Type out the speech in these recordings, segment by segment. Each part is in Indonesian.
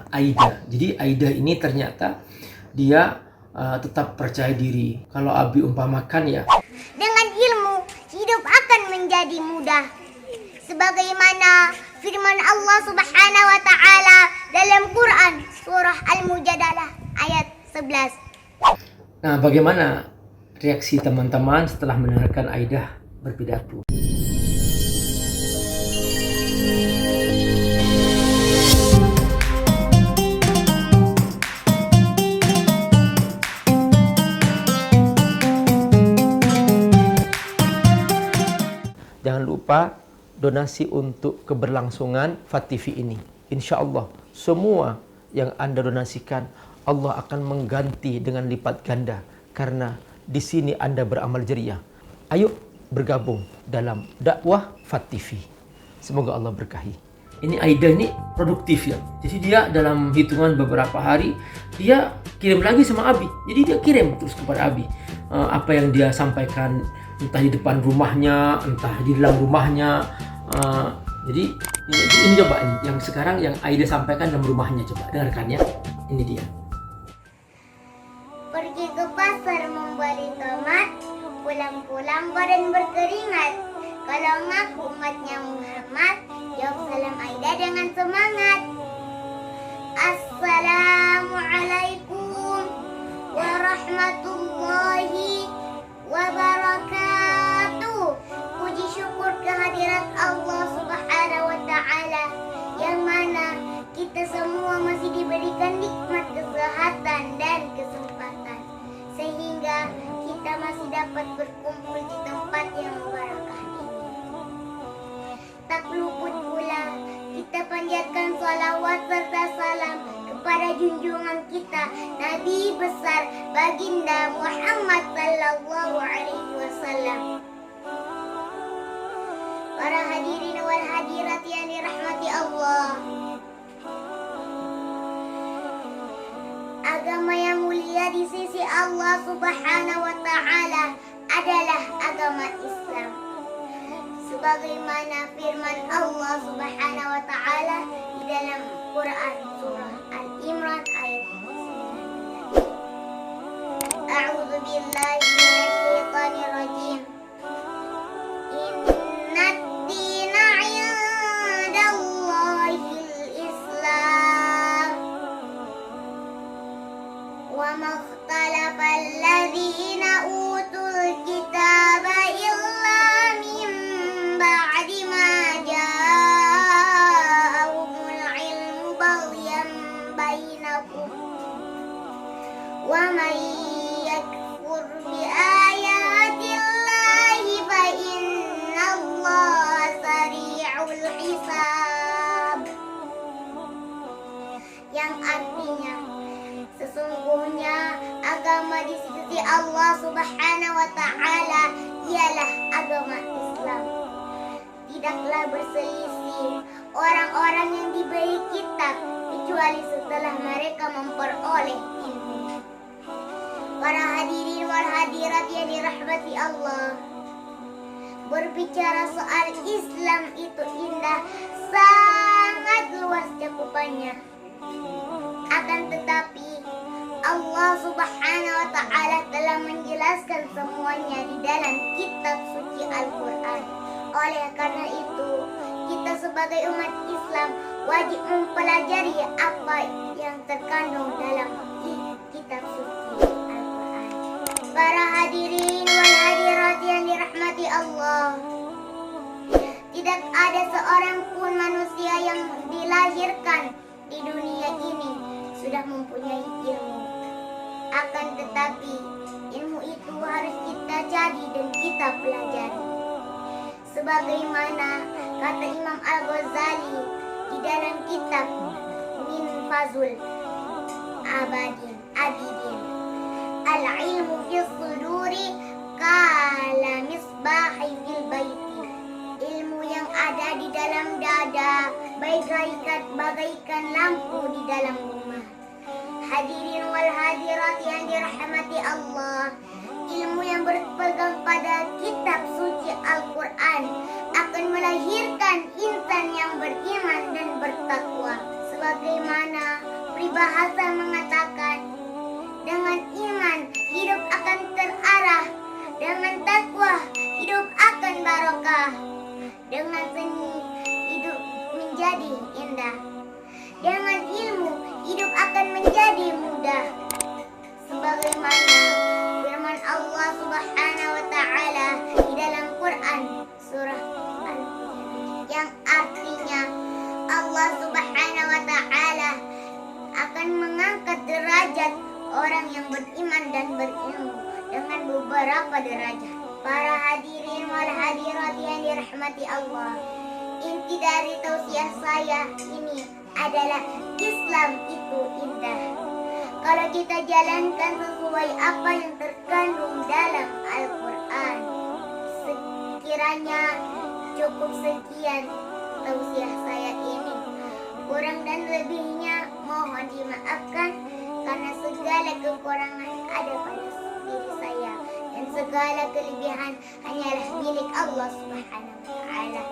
Aida. Jadi Aida ini ternyata dia tetap percaya diri. Kalau Abi umpamakan ya, dengan ilmu hidup akan menjadi mudah. Sebagaimana firman Allah Subhanahu wa taala dalam Quran surah Al-Mujadalah ayat 11. Nah, bagaimana reaksi teman-teman setelah mendengarkan Aida berpidato? Jangan lupa donasi untuk keberlangsungan FAT TV ini. Insya Allah semua yang Anda donasikan Allah akan mengganti dengan lipat ganda, karena di sini Anda beramal jariah. Ayo bergabung dalam dakwah FAT TV. Semoga Allah berkahi. Ini Aida ini produktif ya. Jadi dia dalam hitungan beberapa hari dia kirim lagi sama Abi. Jadi dia kirim terus kepada Abi apa yang dia sampaikan, entah di depan rumahnya, entah di dalam rumahnya. Jadi ini coba ini yang sekarang yang Aida sampaikan dalam rumahnya, coba dengarkan ya. Ini dia. Pergi ke pasar membeli tomat, pulang-pulang badan berkeringat. Kalau ngaku umatnya Muhammad, jawab salam Aida dengan semangat. Assalamualaikum warahmatullahi wabarakatuh. Puji syukur kehadirat Allah Subhanahu wa taala, yang mana kita semua masih diberikan nikmat kesehatan dan kesempatan, sehingga kita masih dapat berkumpul di tempat yang barakah ini. Tak luput pula kita panjatkan salawat serta salam kepada junjungan kita Nabi besar baginda Muhammad sallallahu alaihi wasallam. Para hadirin wal hadirat yang dirahmati Allah, agama yang mulia di sisi Allah Subhanahu wa taala adalah agama Islam. Sebagaimana firman Allah Subhanahu wa taala di dalam Quran surah Al-Imran ayat 9. A'udzu billahi minasyaitonir rajim. Innad dina 'indallahil Islam. Wa makhtalafal ladzina utul kitaba illa min ba'di ma ja'ahumul ilmu baghyan bainakum. Wa man yakfur bi ayatillahi fa innallaha sari'ul hisab. Yang artinya, sesungguhnya agama di sisi Allah Subhanahu wa taala ialah agama Islam. Tidaklah berselisih orang-orang yang diberi kitab kecuali setelah mereka memperoleh ilmu. Para hadirin wal hadirat yang dirahmati Allah, berbicara soal Islam itu indah, sangat luas cakupannya. Akan tetapi Allah Subhanahu wa taala telah menjelaskan semuanya di dalam kitab suci Al-Quran. Oleh karena itu, kita sebagai umat Islam wajib mempelajari apa yang terkandung dalam kitab suci Al-Quran. Para hadirin wal hadirat yang dirahmati Allah, tidak ada seorang pun manusia yang dilahirkan di dunia ini sudah mempunyai ilmu. Akan tetapi ilmu itu harus kita cari dan kita pelajari. Sebagaimana kata Imam Al-Ghazali di dalam kitab Minfazul Abidin, al-ilmu fis suduri kala misbahi fil baiti. Ilmu yang ada di dalam dada bagaikan lampu di dalam rumah. Hadirin wal hadirat yang dirahmati Allah, ilmu yang berpegang pada kitab suci Al-Quran akan melahirkan insan yang beriman dan bertakwa. Sebagaimana peribahasa mengatakan, dengan iman hidup akan terarah, dengan takwa hidup akan barokah, dengan seni hidup menjadi indah, dengan ilmu hidup akan menjadi mudah. Sebagaimana firman Allah Subhanahu wa taala di dalam Quran surah Al-Hujurat, yang artinya Allah Subhanahu wa taala akan mengangkat derajat orang yang beriman dan berilmu dengan beberapa derajat. Para hadirin wal hadirat yang dirahmati Allah, inti dari tausiah saya ini adalah Islam itu indah kalau kita jalankan sesuai apa yang terkandung dalam Al-Quran. Sekiranya cukup sekian tausiah saya ini. Kurang dan lebihnya mohon dimaafkan, karena segala kekurangan ada pada diri saya dan segala kelebihan hanyalah milik Allah Subhanahu wa taala.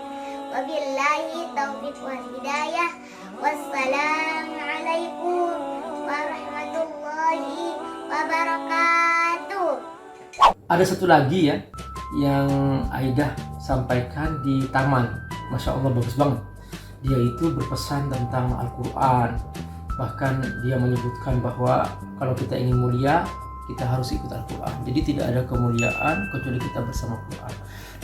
Wabillahi taufiq wal hidayah. Wassalamualaikum warahmatullahi wabarakatuh. Ada satu lagi ya yang Aidah sampaikan di taman. Masya Allah, bagus banget. Dia itu berpesan tentang Al-Quran. Bahkan dia menyebutkan bahwa kalau kita ingin mulia, kita harus ikut Al-Quran. Jadi tidak ada kemuliaan kecuali kita bersama Quran.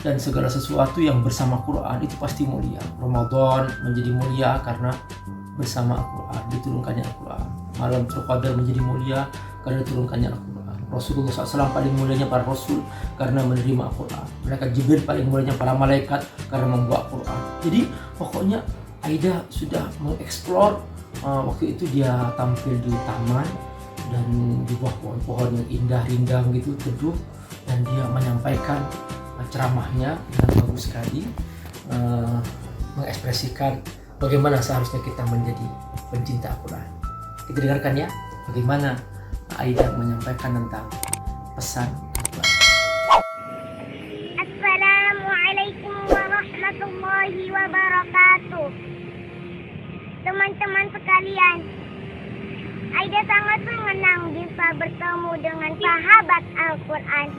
Dan segala sesuatu yang bersama Quran itu pasti mulia. Ramadan menjadi mulia karena bersama Al-Quran, diturunkannya Al-Quran. Malam Qadar menjadi mulia karena diturunkannya Al-Quran. Rasulullah SAW paling mulianya para Rasul karena menerima Al-Quran. Malaikat Jibril paling mulianya para malaikat karena membawa Al-Quran. Jadi pokoknya Aidah sudah mengeksplor. Waktu itu dia tampil di taman dan di bawah pohon-pohon yang indah rindang gitu, teduh, dan dia menyampaikan ceramahnya dengan bagus sekali, mengekspresikan bagaimana seharusnya kita menjadi pencinta Al-Quran. Kita dengarkan ya bagaimana Aidah menyampaikan tentang pesan Al-Quran. Assalamualaikum warahmatullahi wabarakatuh. Teman-teman sekalian, Aidah sangat senang bisa bertemu dengan sahabat Al-Quran.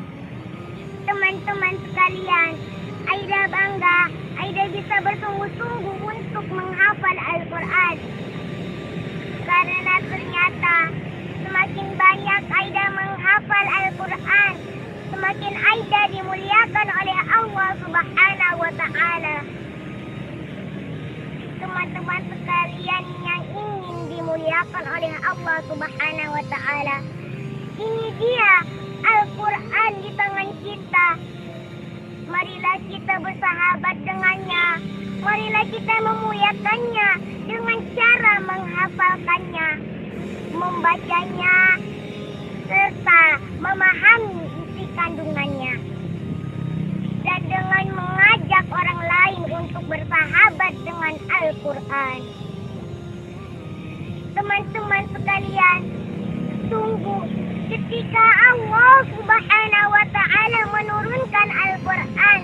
Teman-teman sekalian, Aidah bangga Aidah bisa bersungguh-sungguh untuk menghafal Al-Quran. Karena ternyata semakin banyak Aidah menghafal Al-Quran, semakin Aidah dimuliakan oleh Allah Subhanahu wa taala. Teman-teman sekalian yang ingin dimuliakan oleh Allah Subhanahu wa taala, ini dia Al-Quran di tangan kita. Marilah kita bersahabat dengannya. Marilah kita memuliakannya dengan cara menghafalkannya, membacanya, serta memahami isi kandungannya. Dan dengan mengajak orang lain untuk bersahabat dengan Al-Quran. Teman-teman sekalian, sungguh ketika Allah Subhanahu wa taala menurunkan Al-Quran,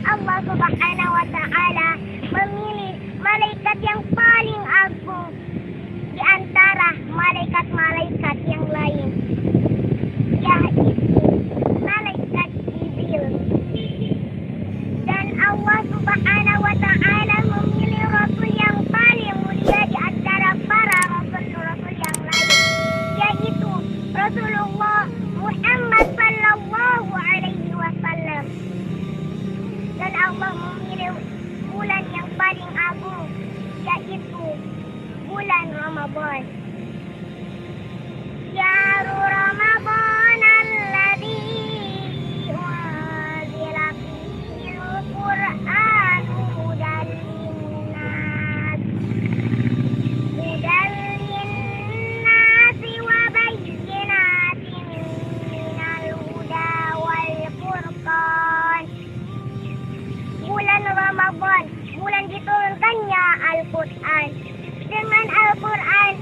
Allah Subhanahu wa taala memilih malaikat yang paling agung di antara malaikat-malaikat yang lain, yaitu malaikat Jibril. Dan Allah Subhanahu wa taala memilih rasul yang paling mulia di antara para rasul-rasul yang lain, yaitu Rasulullah Muhammad sallallahu alaihi wasallam. Dan Allah memilih bulan yang paling agung, yaitu bulan Ramadan. Syahrul Ramadan alladzi unzila fihil Qur'an hudan linnas wa bayyinatin minal huda wal furqan. Bulan Ramadan, bulan diturunkannya Al-Quran. Dengan Al-Quran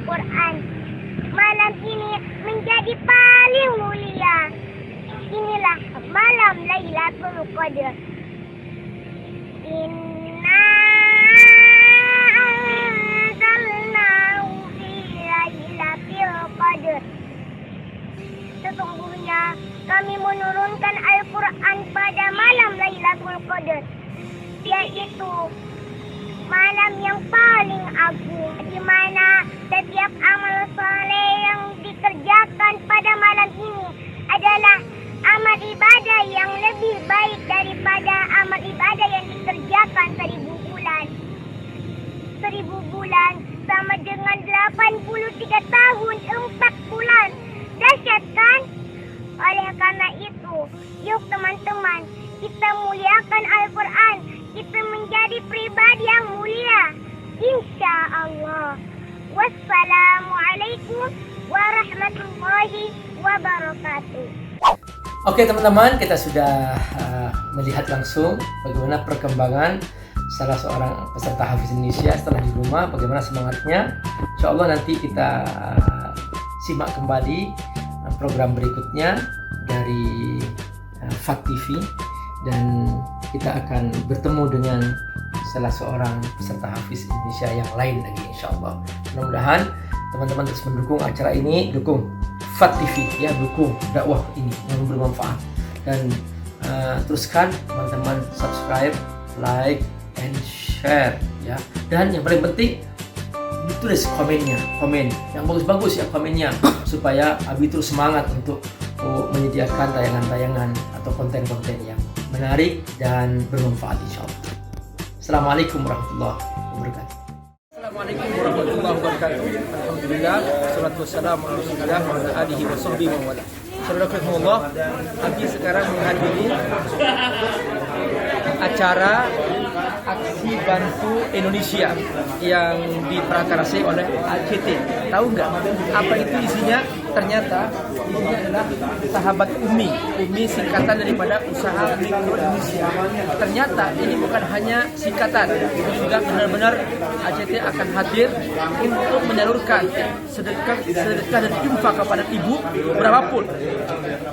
Al-Quran. Malam ini menjadi paling mulia. Inilah malam Lailatul Qadar. Inna anzalnahu fi Lailatul Qadar. Sesungguhnya kami menurunkan Al-Quran pada malam Lailatul Qadar, yaitu malam yang paling agung, di mana setiap amal soleh yang dikerjakan pada malam ini adalah amal ibadah yang lebih baik daripada amal ibadah yang dikerjakan 1000 bulan. 1000 bulan sama dengan 83 tahun 4 bulan. Dahsyat kan? Oleh karena itu, yuk teman-teman, kita muliakan Al-Quran. Kita menjadi pribadi yang mulia, insya Allah. Wassalamualaikum warahmatullahi wabarakatuh. Oke teman-teman, kita sudah melihat langsung bagaimana perkembangan salah seorang peserta Hafiz Indonesia setelah di rumah, bagaimana semangatnya. Insya Allah nanti kita simak kembali program berikutnya dari FAT TV, dan kita akan bertemu dengan salah seorang peserta Hafiz Indonesia yang lain lagi, insya Allah. Mudah-mudahan teman-teman terus mendukung acara ini, dukung FAT TV ya, dukung dakwah ini yang bermanfaat, dan teruskan teman-teman subscribe, like, and share ya. Dan yang paling penting, ditulis komen yang bagus-bagus ya komennya, supaya Abi terus semangat untuk menyediakan tayangan-tayangan atau konten-konten yang menarik dan bermanfaat insya Allah. Assalamualaikum warahmatullahi wabarakatuh. Assalamualaikum warahmatullahi wabarakatuh. Alhamdulillah, salatu wassalamu ala Rasulillah wa ala alihi wa sahbihi wa wala. Saudara-saudara, Abi sekarang menghadiri acara Aksi Bantu Indonesia yang diprakarasi oleh ACT. Tahu nggak apa itu isinya? Ternyata isinya adalah Sahabat Umi. Umi singkatan daripada Usaha Mikro Indonesia. Ternyata ini bukan hanya singkatan, juga benar-benar ACT akan hadir untuk menyalurkan sedekah dan infak kepada ibu berapapun.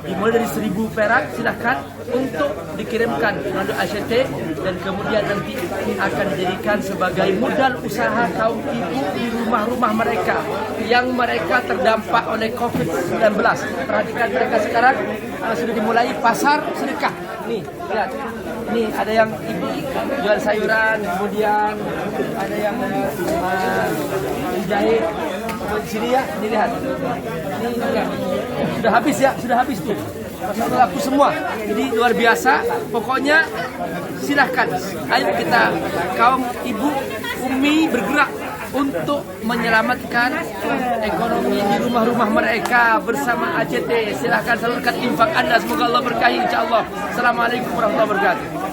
Dimulai dari 1000 perak, silahkan untuk dikirimkan melalui ACT, dan kemudian nanti akan dijadikan sebagai modal usaha kaum ibu di rumah-rumah mereka yang mereka terdampak oleh COVID-19. Perhatikan mereka sekarang sudah dimulai pasar sedekah. Nih, lihat. Nih ada yang ibu jual sayuran, kemudian ada yang dijahit. Di sini ya, ini lihat. Ini ya. Sudah habis tuh. Masalah laku semua. Jadi luar biasa. Pokoknya silahkan, ayo kita kaum ibu Umi bergerak untuk menyelamatkan ekonomi di rumah-rumah mereka bersama ACT. Silahkan salurkan infak Anda, semoga Allah berkahi insya Allah. Assalamualaikum warahmatullahi wabarakatuh.